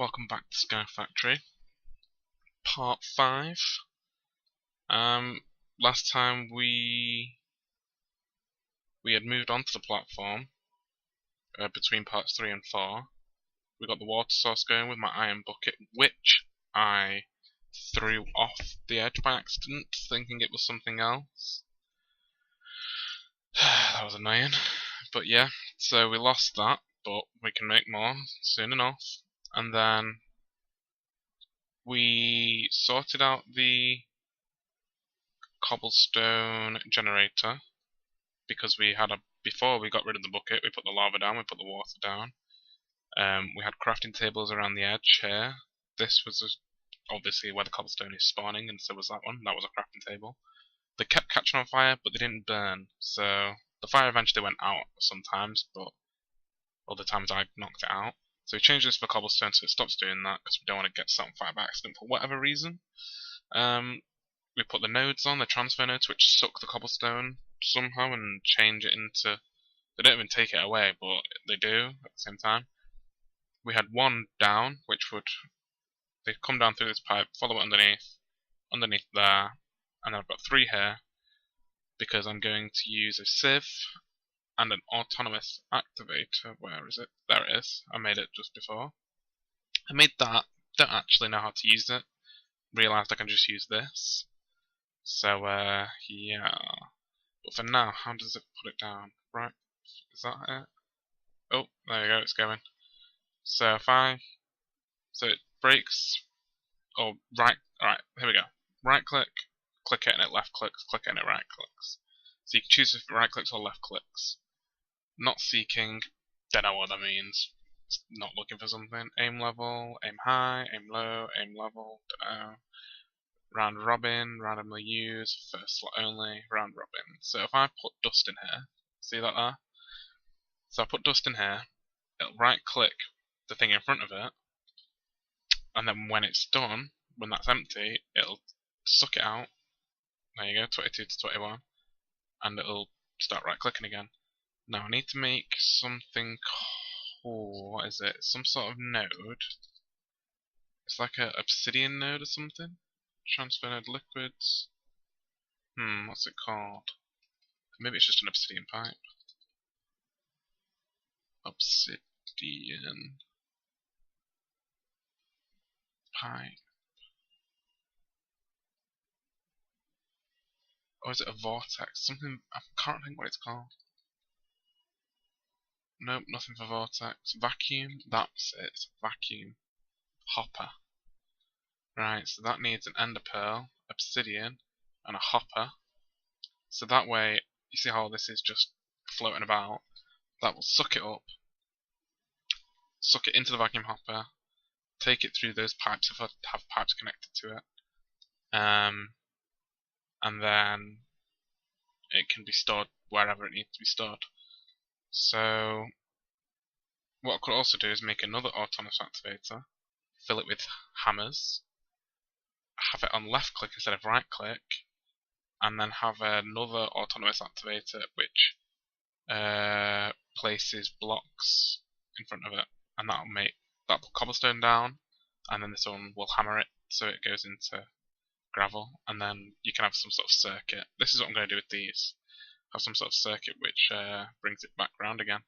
Welcome back to SkyFactory, part 5. Last time we had moved on to the platform between parts 3 and 4. We got the water source going with my iron bucket, which I threw off the edge by accident, thinking it was something else. That was annoying. But yeah, so we lost that, but we can make more soon enough. And then we sorted out the cobblestone generator because before we got rid of the bucket, we put the lava down, we put the water down. We had crafting tables around the edge here. This was obviously where the cobblestone is spawning, and so was that one. That was a crafting table. They kept catching on fire, but they didn't burn. So the fire eventually went out sometimes, but other times I knocked it out. So we changed this for cobblestone so it stops doing that because we don't want to get set on fire by accident for whatever reason. We put the nodes on, the transfer nodes, which suck the cobblestone somehow and change it into... They don't even take it away, but they do at the same time. We had one down, which would... They'd come down through this pipe, follow it underneath there, and I've got 3 here because I'm going to use a sieve and an autonomous activator. Where is it? There it is. I made it just before. I made that. Don't actually know how to use it. Realised I can just use this. So, yeah. But for now, how does it put it down? Right. Is that it? Oh, there we go. It's going. So so it breaks. Oh, right. Alright, here we go. Right click, click it, and it left clicks. Click it, and it right clicks. So you can choose if it right clicks or left clicks. Not seeking, don't know what that means. It's not looking for something. Aim level, aim high, aim low, aim level, don't know. Round robin, randomly use, first slot only, round robin. So if I put dust in here, see that there? So I put dust in here, it'll right click the thing in front of it, and then when it's done, when that's empty, it'll suck it out. There you go, 22 to 21, and it'll start right clicking again. Now I need to make something cool. What is it? Some sort of node. It's like an obsidian node or something. Transfer node liquids. What's it called? Maybe it's just an obsidian pipe. Obsidian pipe. Or is it a vortex? Something, I can't think what it's called. Nope, nothing for vortex. Vacuum, that's it. It's a vacuum hopper. Right, so that needs an ender pearl, obsidian, and a hopper. So that way, you see how this is just floating about? That will suck it up, suck it into the vacuum hopper, take it through those pipes if I have pipes connected to it, and then it can be stored wherever it needs to be stored. So what I could also do is make another autonomous activator, fill it with hammers, have it on left click instead of right click, and then have another autonomous activator which places blocks in front of it, and that'll put cobblestone down, and then this one will hammer it so it goes into gravel, and then you can have some sort of circuit. This is what I'm going to do with these. Have some sort of circuit which brings it back round again.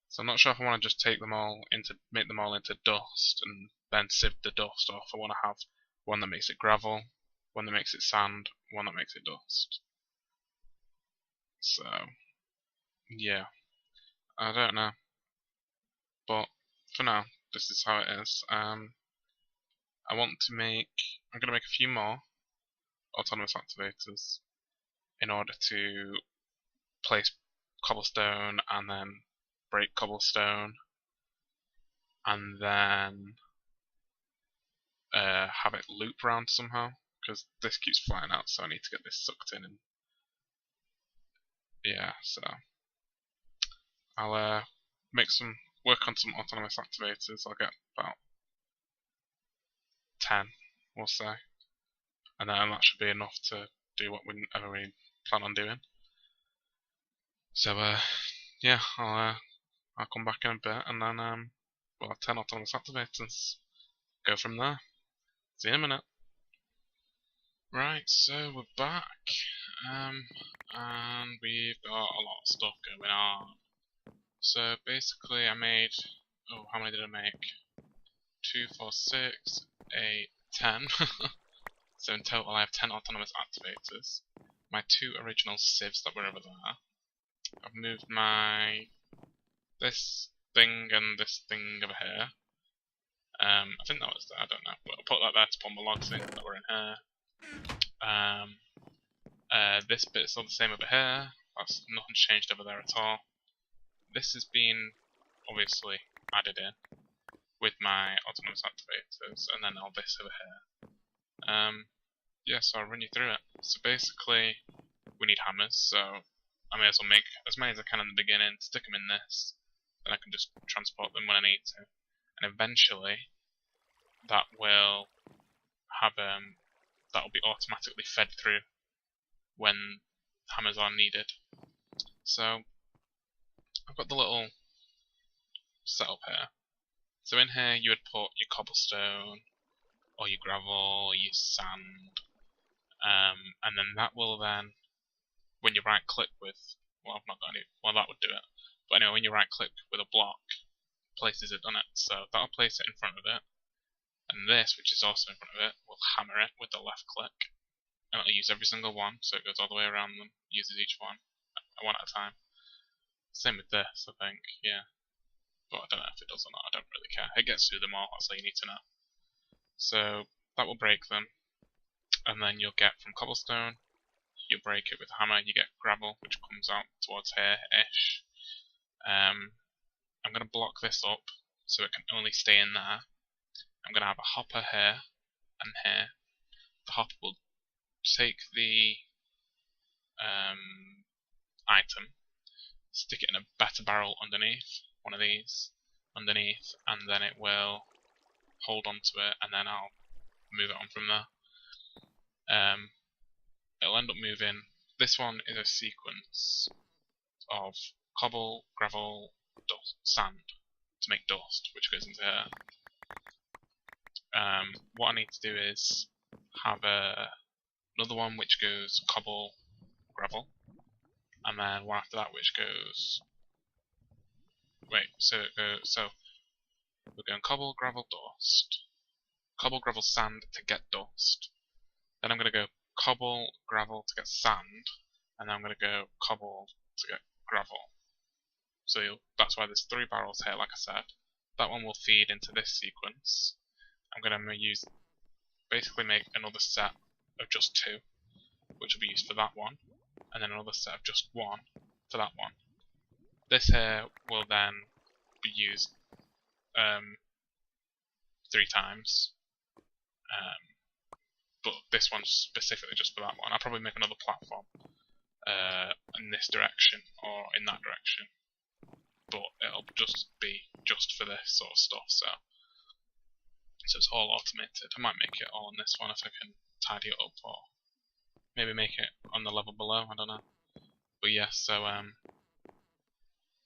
So I'm not sure if I want to just make them all into dust and then sieve the dust, or if I want to have one that makes it gravel, one that makes it sand, one that makes it dust. So yeah, I don't know, but for now this is how it is. I'm going to make a few more autonomous activators in order to place cobblestone and then break cobblestone, and then have it loop round somehow, because this keeps flying out, so I need to get this sucked in. And yeah, so I'll work on some autonomous activators. I'll get about 10, we'll say, and then that should be enough to do whatever we plan on doing. So yeah, I'll come back in a bit, and then we'll have 10 autonomous activators. Go from there. See you in a minute. Right, so we're back, and we've got a lot of stuff going on. So basically I made, how many did I make? 2, 4, 6, 8, 10. So in total I have 10 autonomous activators. My 2 original sieves that were over there. I've moved this thing and this thing over here. I think that was there, I don't know. But I'll put that there to put my logs in that were in here. This bit's all the same over here. That's nothing's changed over there at all. This has been obviously added in with my autonomous activators, and then all this over here. Yeah, so I'll run you through it. So basically, we need hammers, so I may as well make as many as I can in the beginning, stick them in this, then I can just transport them when I need to. And eventually, that will have that will be automatically fed through when hammers are needed. So I've got the little setup here. So in here you would put your cobblestone, or your gravel, or your sand, and then that will then, when you right click with, well I've not got any, well that would do it, but anyway when you right click with a block, places it on it, so that'll place it in front of it, and this, which is also in front of it, will hammer it with the left click, and it'll use every single one, so it goes all the way around them, uses each one at a time. Same with this, I think, yeah. But I don't know if it does or not, I don't really care. It gets through them all, that's all you need to know. So that will break them, and then you'll get from cobblestone, you break it with a hammer, you get gravel, which comes out towards here-ish. I'm going to block this up, so it can only stay in there. I'm going to have a hopper here, and here. The hopper will take the item, stick it in a better barrel underneath, one of these, underneath, and then it will hold onto it, and then I'll move it on from there. It'll end up moving. This one is a sequence of cobble, gravel, dust, sand to make dust, which goes into here. What I need to do is have another one which goes cobble, gravel, and then one after that which goes. So we're going cobble, gravel, dust, cobble, gravel, sand to get dust. Then I'm going to go cobble, gravel to get sand, and then I'm going to go cobble to get gravel. So that's why there's 3 barrels here, like I said. That one will feed into this sequence. I'm going to basically make another set of just 2, which will be used for that one, and then another set of just 1 for that one. This here will then be used 3 times, but this one's specifically just for that one. I'll probably make another platform in this direction or in that direction, but it'll just be just for this sort of stuff. So it's all automated. I might make it all on this one if I can tidy it up, or maybe make it on the level below, I don't know. But yeah, so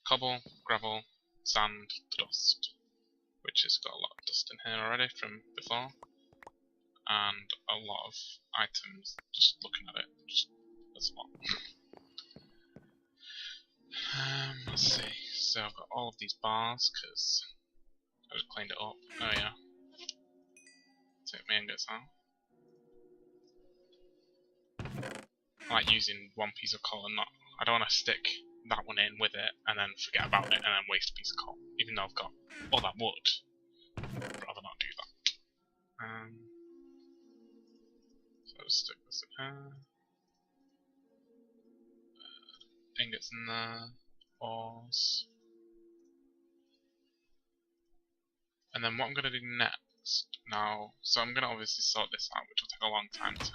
cobble, gravel, sand, dust, which has got a lot of dust in here already from before, and a lot of items. Just looking at it, there's a lot. Let's see. So I've got all of these bars because I just cleaned it up. Oh yeah. Take my ingots out. I like using one piece of coal and not. I don't want to stick that one in with it and then forget about it and then waste a piece of coal. Even though I've got all that wood, I'd rather not do that. So I'll just stick this in here. Ingots in there. Ores. And then what I'm going to do next now, so I'm going to obviously sort this out, which will take a long time to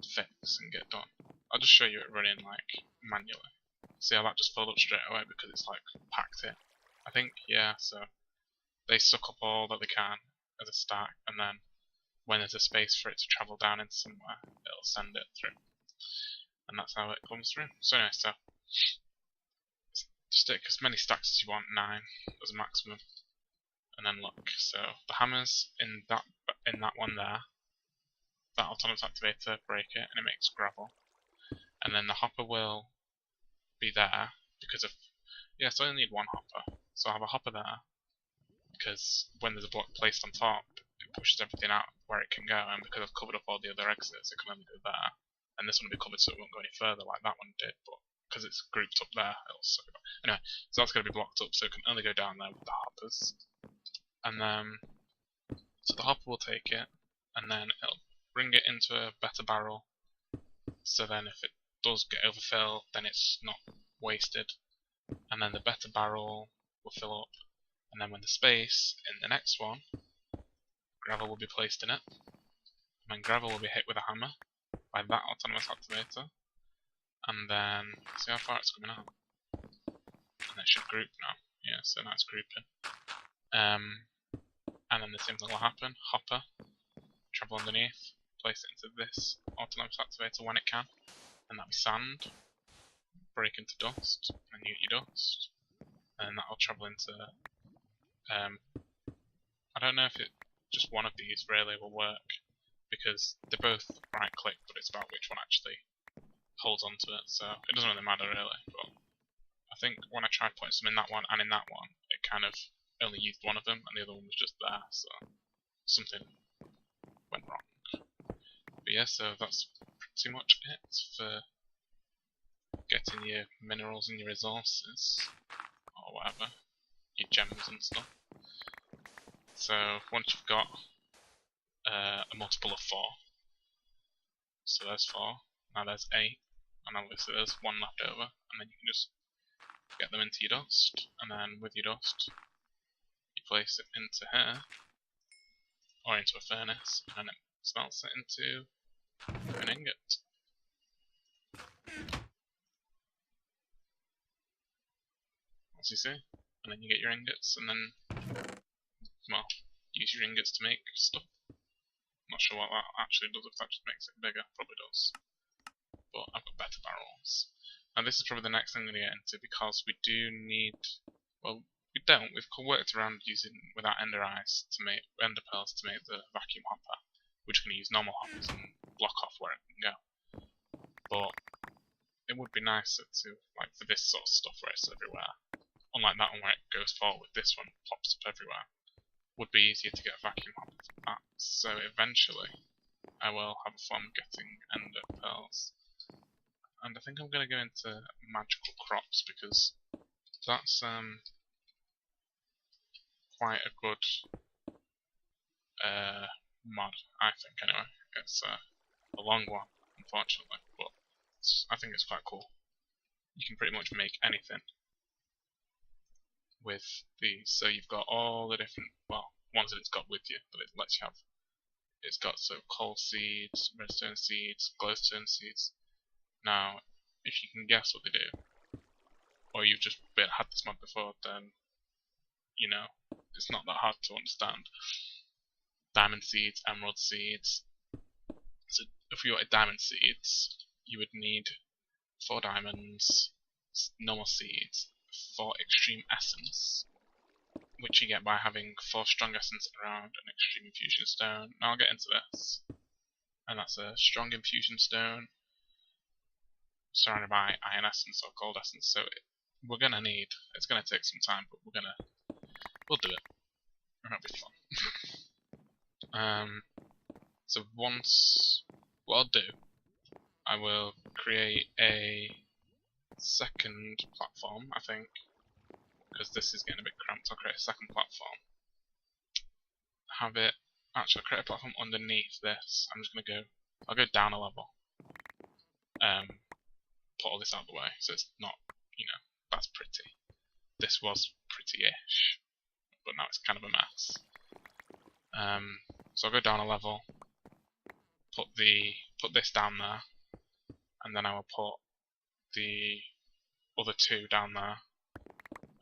fix and get done. I'll just show you it running like manually. See how that just filled up straight away because it's like packed in. I think, yeah, so they suck up all that they can as a stack, and then when there's a space for it to travel down into somewhere, it'll send it through. And that's how it comes through. So anyway, so stick as many stacks as you want, 9 as a maximum. And then look, so the hammer's in that one there. That autonomous activator, break it, and it makes gravel. And then the hopper will be there because of so I only need one hopper. So I have a hopper there because when there's a block placed on top, it pushes everything out where it can go, and because I've covered up all the other exits, it can only go there. And this one will be covered so it won't go any further like that one did, but because it's grouped up there, it'll suck it back. Anyway, so that's going to be blocked up, so it can only go down there with the hoppers. And then, so the hopper will take it, and then it'll bring it into a better barrel, so then if it does get overfill, then it's not wasted. And then the better barrel will fill up, and then when the space in the next one, gravel will be placed in it, and then gravel will be hit with a hammer by that autonomous activator, and then see how far it's coming out. And it should group now. Yeah, so now it's grouping. And then the same thing will happen. Hopper, travel underneath, place it into this autonomous activator when it can, and that'll be sand, break into dust, and you get your dust, and that'll travel into. I don't know if just one of these really will work, because they're both right click, but it's about which one actually holds onto it, so it doesn't really matter really. But I think when I tried putting some in that one and in that one, it kind of only used one of them, and the other one was just there, so something went wrong. But yeah, so that's pretty much it for getting your minerals and your resources, or whatever, your gems and stuff. So once you've got a multiple of 4, so there's 4, now there's 8, and obviously there's 1 left over, and then you can just get them into your dust, and then with your dust, you place it into here, or into a furnace, and then it smelts it into an ingot. As you see, and then you get your ingots, and then, well, use your ingots to make stuff. I'm not sure what that actually does, if that just makes it bigger, probably does. But I've got better barrels. And this is probably the next thing I'm going to get into, because we do need, well, we don't, we've worked around using, without ender eyes, to make, ender pearls to make the vacuum hopper. We're just going to use normal hoppers and block off where it can go. But it would be nicer to, like, for this sort of stuff where it's everywhere, unlike that one where it goes forward, this one pops up everywhere, would be easier to get a vacuum hopper for that. So eventually I will have fun getting ender pearls. And I think I'm going to go into magical crops, because that's quite a good mod, I think, anyway. It's a long one, unfortunately, but I think it's quite cool. You can pretty much make anything with these. So you've got all the different, well, ones that it's got with you, but it lets you have. It's got coal seeds, redstone seeds, glowstone seeds. Now, if you can guess what they do, or you've just had this mod before, then you know it's not that hard to understand. Diamond seeds, emerald seeds. So if you wanted diamond seeds, you would need 4 diamonds, normal seeds, 4 extreme essence, which you get by having 4 strong essence around an extreme infusion stone. Now I'll get into this. And that's a strong infusion stone surrounded by iron essence or gold essence. So we're gonna need, it's gonna take some time, but we'll do it. It'll be fun. So once, what I'll do, I will create a second platform, I think, because this is getting a bit cramped. I'll create a second platform. Have it, actually I'll create a platform underneath this. I'm just gonna I'll go down a level. Put all this out of the way, so it's not, that's pretty. This was pretty-ish, but now it's kind of a mess. So I'll go down a level, put this down there, and then I will put the other 2 down there,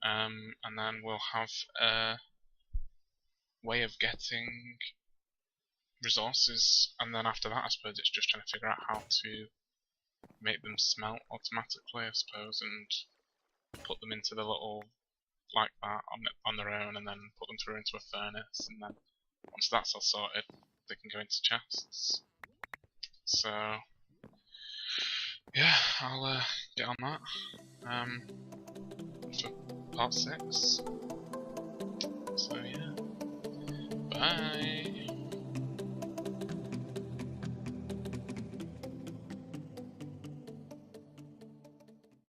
and then we'll have a way of getting resources, and then after that I suppose it's just trying to figure out how to make them smelt automatically, I suppose, and put them into the little like that on their own, and then put them through into a furnace, and then once that's all sorted, they can go into chests. So yeah, I'll get on that for part 6. So yeah, bye.